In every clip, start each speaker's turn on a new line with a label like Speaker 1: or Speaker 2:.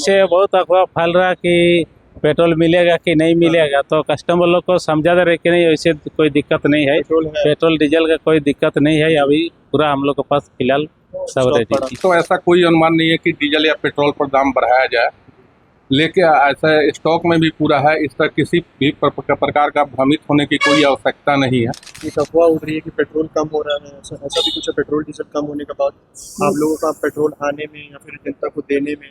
Speaker 1: से बहुत अफवाह फैल रहा कि पेट्रोल मिलेगा कि नहीं मिलेगा, तो कस्टमर लोग को समझा दे रहे कि नहीं वैसे कोई दिक्कत नहीं है। पेट्रोल डीजल का कोई दिक्कत नहीं है, अभी पूरा हम लोग के पास फिलहाल सब रेडी।
Speaker 2: तो ऐसा कोई अनुमान नहीं है कि डीजल या पेट्रोल पर दाम बढ़ाया जाए, लेकिन ऐसा स्टॉक में भी पूरा है। इस तरह किसी भी प्रकार का भ्रमित होने की कोई आवश्यकता नहीं है।
Speaker 3: एक अफवाह उड़ रही है कि पेट्रोल कम हो रहा है, ऐसा भी कुछ है? पेट्रोल डीजल कम होने के बाद आप लोगों का पेट्रोल आने में या फिर जनता को देने में?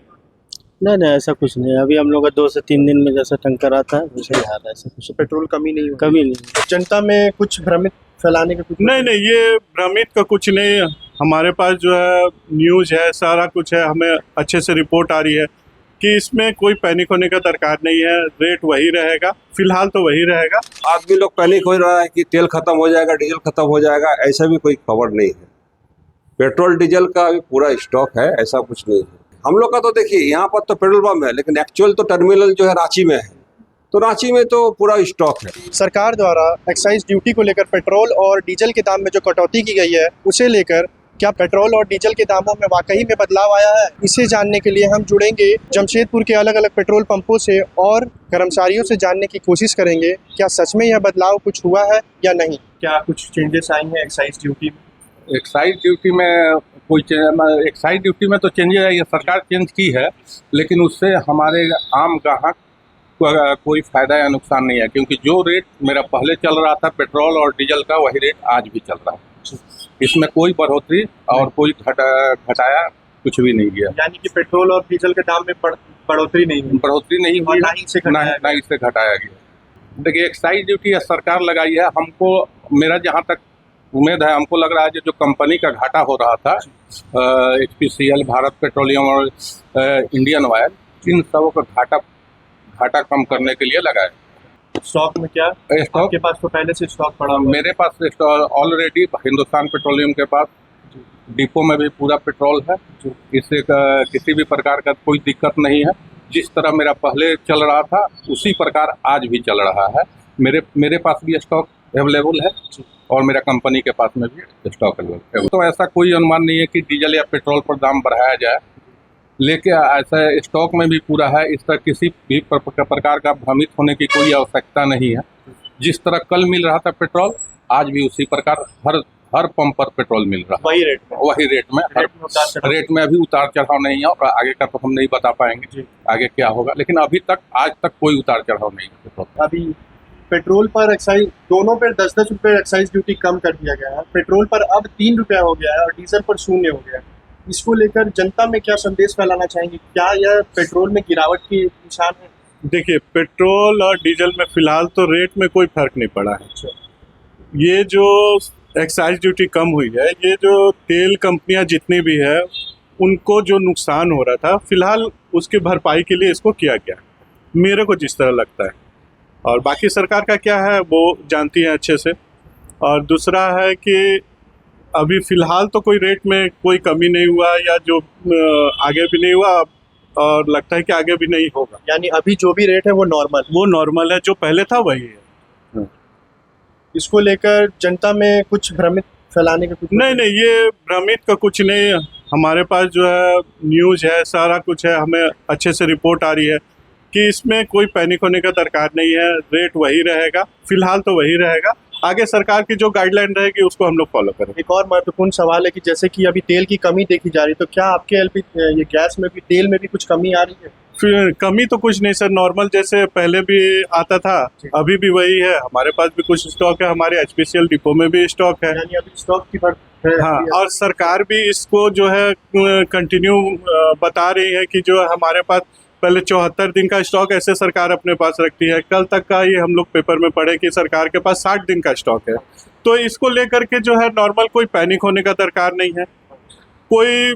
Speaker 4: नहीं, ऐसा कुछ नहीं। अभी हम लोग का 2 से 3 दिन में जैसा टंकर आता है वैसे ही आ रहा है। ऐसा कुछ
Speaker 3: पेट्रोल कमी नहीं हो
Speaker 4: कभी नहीं।
Speaker 3: जनता में कुछ भ्रमित फैलाने का कुछ
Speaker 5: नहीं, ये भ्रमित का कुछ नहीं। हमारे पास जो है न्यूज़ है, सारा कुछ है, हमें अच्छे से रिपोर्ट आ रही है कि इसमें कोई पैनिक होने का दरकार नहीं है। रेट वही रहेगा, फिलहाल तो वही रहेगा।
Speaker 6: आदमी लोग पैनिक हो रहा है कि तेल खत्म हो जाएगा, डीजल खत्म हो जाएगा, ऐसा भी कोई खबर नहीं है। पेट्रोल डीजल का अभी पूरा स्टॉक है, ऐसा कुछ नहीं है। हम लोग का तो देखिए यहाँ पर तो पेट्रोल पंप है, लेकिन एक्चुअल तो टर्मिनल जो है रांची में है, तो रांची में तो पूरा स्टॉक है।
Speaker 3: सरकार द्वारा एक्साइज ड्यूटी को लेकर पेट्रोल और डीजल के दाम में जो कटौती की गई है, उसे लेकर क्या पेट्रोल और डीजल के दामों में वाकई में बदलाव आया है? इसे जानने के लिए हम जुड़ेंगे जमशेदपुर के अलग अलग पेट्रोल पंपों से और कर्मचारियों से जानने की कोशिश करेंगे क्या सच में यह बदलाव कुछ हुआ है या नहीं। क्या कुछ चेंजेस आई हैं एक्साइज ड्यूटी में?
Speaker 2: एक्साइज ड्यूटी में एक्साइज ड्यूटी में तो चेंजेस है, ये सरकार चेंज की है, लेकिन उससे हमारे आम ग्राहक को कोई फायदा या नुकसान नहीं है, क्योंकि जो रेट मेरा पहले चल रहा था पेट्रोल और डीजल का, वही रेट आज भी चल रहा है। इसमें कोई बढ़ोतरी और कोई घटाया कुछ भी नहीं गया।
Speaker 3: यानी कि पेट्रोल और डीजल के दाम में बढ़ोतरी नहीं हुई?
Speaker 2: बढ़ोतरी नहीं हुई,
Speaker 3: ना
Speaker 2: इसे घटाया गया। देखिए एक्साइज ड्यूटी सरकार लगाई है, हमको मेरा जहाँ तक उम्मीद है, हमको लग रहा है जो कंपनी का घाटा हो रहा था, HPCL, भारत पेट्रोलियम और इंडियन ऑयल, इन सबों का घाटा कम करने के लिए लगाया।
Speaker 3: स्टॉक में क्या
Speaker 2: स्टॉक
Speaker 3: आपके पास तो पहले से स्टॉक पड़ा हुआ है?
Speaker 2: मेरे पास ऑलरेडी हिंदुस्तान पेट्रोलियम के पास डिपो में भी पूरा पेट्रोल है, इससे किसी भी प्रकार का कोई दिक्कत नहीं है। जिस तरह मेरा पहले चल रहा था उसी प्रकार आज भी चल रहा है। मेरे पास भी स्टॉक अवेलेबल है और मेरा कंपनी के पास में भी स्टॉक अवेलेबल है। तो ऐसा कोई अनुमान नहीं है कि डीजल या पेट्रोल पर दाम बढ़ाया जाए, लेकिन ऐसा स्टॉक में भी पूरा है। इस तरह किसी भी प्रकार का भ्रमित होने की कोई आवश्यकता नहीं है। जिस तरह कल मिल रहा था पेट्रोल, आज भी उसी प्रकार हर पंप पर पेट्रोल मिल रहा है, वही रेट में अभी उतार चढ़ाव नहीं है, और आगे का तो हम नहीं बता पाएंगे आगे क्या होगा, लेकिन अभी तक आज तक कोई उतार चढ़ाव नहीं है पेट्रोल।
Speaker 3: अभी पेट्रोल पर एक्साइज दोनों पर 10-10 रुपये एक्साइज ड्यूटी कम कर दिया गया है। पेट्रोल पर अब 3 रुपया हो गया है और डीजल पर 0 हो गया है। इसको लेकर जनता में क्या संदेश फैलाना चाहेंगे? क्या यह पेट्रोल में गिरावट की निशान है?
Speaker 5: देखिए, पेट्रोल और डीजल में फिलहाल तो रेट में कोई फर्क नहीं पड़ा है। ये जो एक्साइज ड्यूटी कम हुई है, ये जो तेल कंपनियां जितनी भी है उनको जो नुकसान हो रहा था, फिलहाल उसकी भरपाई के लिए इसको किया गया, मेरे को जिस तरह लगता है। और बाकी सरकार का क्या है वो जानती है अच्छे से। और दूसरा है कि अभी फ़िलहाल तो कोई रेट में कोई कमी नहीं हुआ, या जो आगे भी नहीं हुआ और लगता है कि आगे भी नहीं होगा।
Speaker 3: यानी अभी जो भी रेट है वो नॉर्मल
Speaker 5: है, जो पहले था वही है।
Speaker 3: इसको लेकर जनता में कुछ भ्रमित फैलाने का कुछ
Speaker 5: नहीं, ये भ्रमित का कुछ नहीं। हमारे पास जो है न्यूज़ है, सारा कुछ है, हमें अच्छे से रिपोर्ट आ रही है कि इसमें कोई पैनिक होने का दरकार नहीं है। रेट वही रहेगा, फिलहाल तो वही रहेगा। आगे सरकार की जो गाइडलाइन रहेगी उसको हम लोग फॉलो करेंगे।
Speaker 3: एक और महत्वपूर्ण सवाल है कि जैसे कि अभी तेल की कमी देखी जा रही है, तो क्या आपके ये गैस में भी, तेल में भी कुछ कमी आ रही है?
Speaker 5: फिर कमी तो कुछ नहीं सर, नॉर्मल जैसे पहले भी आता था अभी भी वही है। हमारे पास भी कुछ स्टॉक है, हमारे HPCL डिपो में भी स्टॉक है।
Speaker 3: यानी अभी स्टॉक की
Speaker 5: हाँ, और सरकार भी इसको जो है कंटिन्यू बता रही है कि जो हमारे पास पहले 74 दिन का स्टॉक ऐसे सरकार अपने पास रखती है। कल तक का ये हम लोग पेपर में पढ़े कि सरकार के पास 60 दिन का स्टॉक है। तो इसको लेकर के जो है नॉर्मल कोई पैनिक होने का दरकार नहीं है, कोई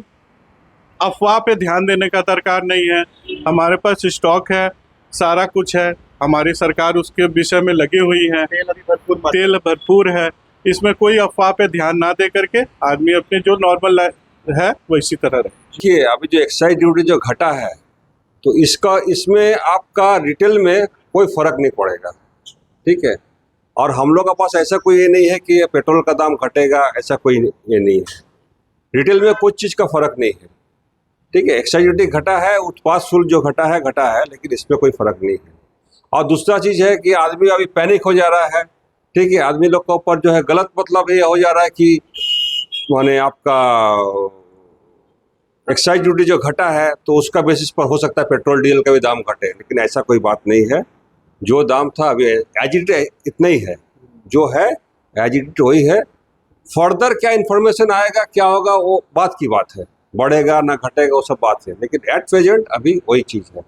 Speaker 5: अफवाह पे ध्यान देने का दरकार नहीं है। हमारे पास स्टॉक है, सारा कुछ है, हमारी सरकार उसके विषय में लगी हुई है, तेल भरपूर है। इसमें कोई अफवाह पे ध्यान ना दे करके आदमी अपने जो नॉर्मल है वैसी तरह रहे।
Speaker 6: देखिए, अभी जो एक्साइज ड्यूटी जो घटा है, तो इसमें आपका रिटेल में कोई फर्क नहीं पड़ेगा, ठीक है। और हम लोग के पास ऐसा कोई ये नहीं है कि पेट्रोल का दाम घटेगा, ऐसा कोई ये नहीं है। रिटेल में कुछ चीज़ का फर्क नहीं है, ठीक है, एक्साइज ड्यूटी घटा है, उत्पाद शुल्क जो घटा है, लेकिन इसमें कोई फर्क नहीं है। और दूसरा चीज है कि आदमी अभी पैनिक हो जा रहा है, ठीक है, आदमी लोग के ऊपर जो है गलत मतलब ये हो जा रहा है कि माने आपका एक्साइज ड्यूटी जो घटा है तो उसका बेसिस पर हो सकता है पेट्रोल डीजल का भी दाम घटे, लेकिन ऐसा कोई बात नहीं है। जो दाम था अभी एज इट इतना ही है, जो है एज इट वही है। फर्दर क्या इन्फॉर्मेशन आएगा, क्या होगा, वो बात की बात है, बढ़ेगा ना घटेगा वो सब बात है, लेकिन एट प्रेजेंट अभी वही चीज है।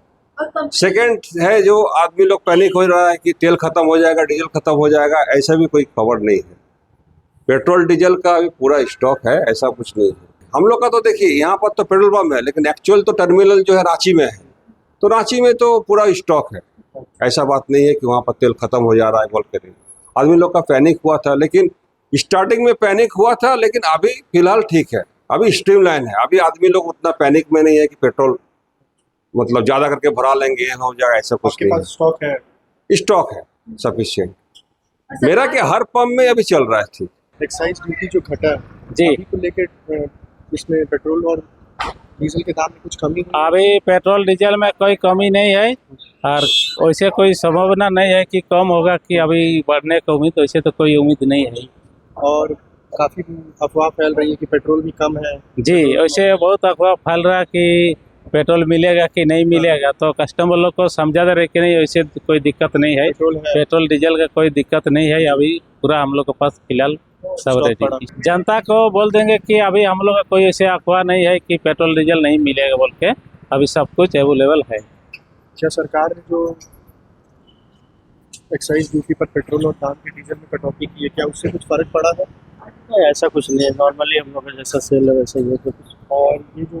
Speaker 6: सेकंड है जो आदमी लोग पैनिक हो रहा है कि तेल खत्म हो जाएगा, डीजल खत्म हो जाएगा, ऐसा भी कोई खबर नहीं है। पेट्रोल डीजल का अभी पूरा स्टॉक है, ऐसा कुछ नहीं है। हम लोग का तो देखिए यहाँ पर तो पेट्रोल पंप है, लेकिन एक्चुअल तो टर्मिनल जो है रांची में है, तो रांची में तो पूरा स्टॉक है। ऐसा बात नहीं है कि वहाँ पर तेल खत्म हो जा रहा है बोल कर। आदमी लोग का पैनिक हुआ था, लेकिन स्टार्टिंग में पैनिक हुआ था, लेकिन अभी फिलहाल ठीक है, अभी स्ट्रीमलाइन है। अभी आदमी लोग उतना पैनिक में नहीं है कि पेट्रोल मतलब ज्यादा करके भरा लेंगे, हो जाएगा, ऐसा कुछ
Speaker 3: आपके
Speaker 6: नहीं
Speaker 3: पास स्टॉक है?
Speaker 6: है। स्टॉक है सफिशिएंट। मेरा क्या हर पंप में अभी चल रहा है ठीक।
Speaker 3: एक्साइज ड्यूटी जो घटा है
Speaker 1: जी।
Speaker 3: अभी को लेकर इसमें पेट्रोल और डीजल के दाम में कुछ कमी हुई है?
Speaker 1: अभी पेट्रोल डीजल में कोई कमी नहीं है और वैसे कोई संभावना नहीं है कि कम होगा कि अभी बढ़ने की उम्मीद, वैसे तो कोई उम्मीद नहीं है।
Speaker 3: और काफी अफवाह फैल रही है कि पेट्रोल भी कम है।
Speaker 1: जी, वैसे बहुत अफवाह फैल रहा है कि पेट्रोल मिलेगा कि नहीं मिलेगा, तो कस्टमर लोग को समझा दे रहे कि नहीं, वैसे कोई दिक्कत नहीं है।
Speaker 3: पेट्रोल है,
Speaker 1: पेट्रोल डीजल का कोई दिक्कत नहीं है, अभी पूरा हम लोग के पास फिलहाल सब
Speaker 3: स्टॉक
Speaker 1: रेडी।
Speaker 3: पड़ा।
Speaker 1: जनता को बोल देंगे कि अभी हम लोग का कोई ऐसे अफवाह नहीं है कि पेट्रोल डीजल नहीं मिलेगा बोल के, अभी सब कुछ अवेलेबल है।
Speaker 3: क्या सरकार ने जो एक्साइज ड्यूटी पर पेट्रोल और दाम के डीजल में कटौती की है, क्या उससे कुछ फर्क पड़ा है?
Speaker 4: नहीं, ऐसा कुछ नहीं है, नॉर्मली हम लोग का जैसा सेल है वैसा ही है। तो कुछ
Speaker 3: और ये जो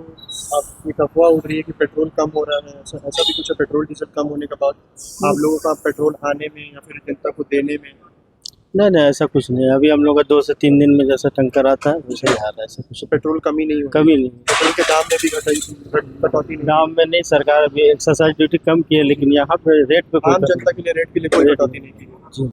Speaker 3: आप एक अफवाह उड़ रही है कि पेट्रोल कम हो रहा है, ऐसा भी कुछ है? पेट्रोल डीजल कम होने के बाद आप लोगों का पेट्रोल आने में या फिर जनता को देने में?
Speaker 4: नहीं नहीं, ऐसा कुछ नहीं है। अभी हम लोग का 2 से 3 दिन में जैसा टंकर आता है वैसा ही हाल है, ऐसा कुछ
Speaker 3: पेट्रोल कमी नहीं हो
Speaker 4: कमी नहीं है।
Speaker 3: पेट्रोल के दाम में भी कटौती नहीं?
Speaker 4: गाँव में नहीं, सरकार अभी एक्साइज ड्यूटी कम की है, लेकिन यहाँ पे रेट पे कोई
Speaker 3: आम
Speaker 4: कमी
Speaker 3: जनता के लिए रेट के लिए कोई कटौती नहीं की?
Speaker 4: जी।